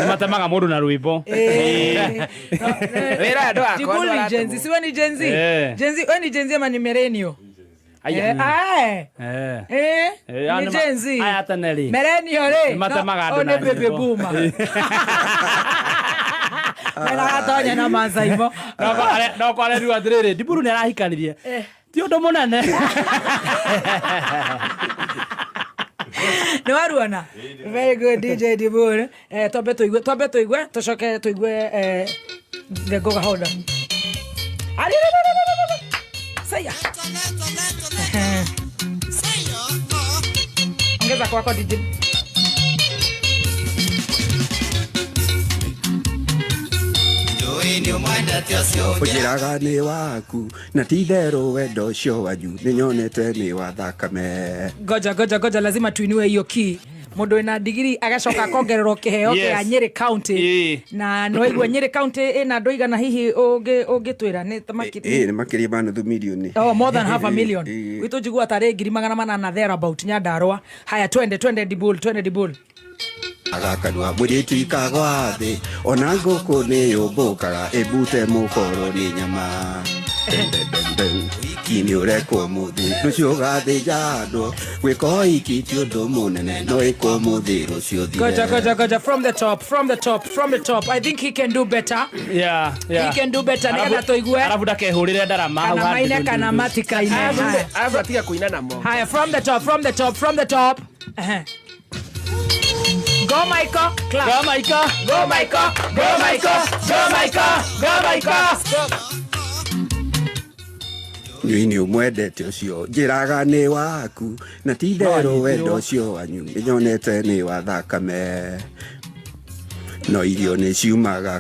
Matemaga mundu na rwimbo. Wera ndo akwa. Dibuli Genzi, siwe ni Genzi. Genzi, wewe ni Genzi ama ni Millennial? Ni Genzi. Aya taneli. Millennial le. Matemaga andu na. One baby boomer. Mena hatonya na manza hivyo. No kwa leo adiriri, Dibulu ni arahikanirie. Ti undu munene. No aruana. Very good DJ Dibulu. Tobe tuigwe, toshoke tuigwe the goga holder. Ali. Saya. Ongeza kwako DJ. Wachira ni waku na tidero wendo cio wanyu ninyonete ni wa thakame. Goja lazima tuinue hiyo key. Mundu ina digiri agacoka kongererwo kiheo kia Nyeri County na noigwa Nyeri County ina ndoiga na hihi ungitwira ni tamakiti ni makiria ma nuthu milioni. More than half a million. Witu jigua tare 800,000 there about Nyandarua. Haya twende Dibulu. Agakanwa muritu ikagwa thi ona nguku ni yumbukaga ibute mukoro ni nyama kini ureko muthi rucio gathija andu gwiko iki ti undu munene no iko muthi rucio thire. Goja from the top. I think he can do better. Yeah. He can do better. Nega toigwe. Arabu ndakehurire ndarama hau handi. Kana maina kana matika ine. Arabatia kuina na mo. Haya from the top. Go Michael, clap. Go Michael. Ni umwendete ucio njiraga ni waku na tidero wendo ucio wanyu ninyonete ni wa thakame no irio ni ciumaga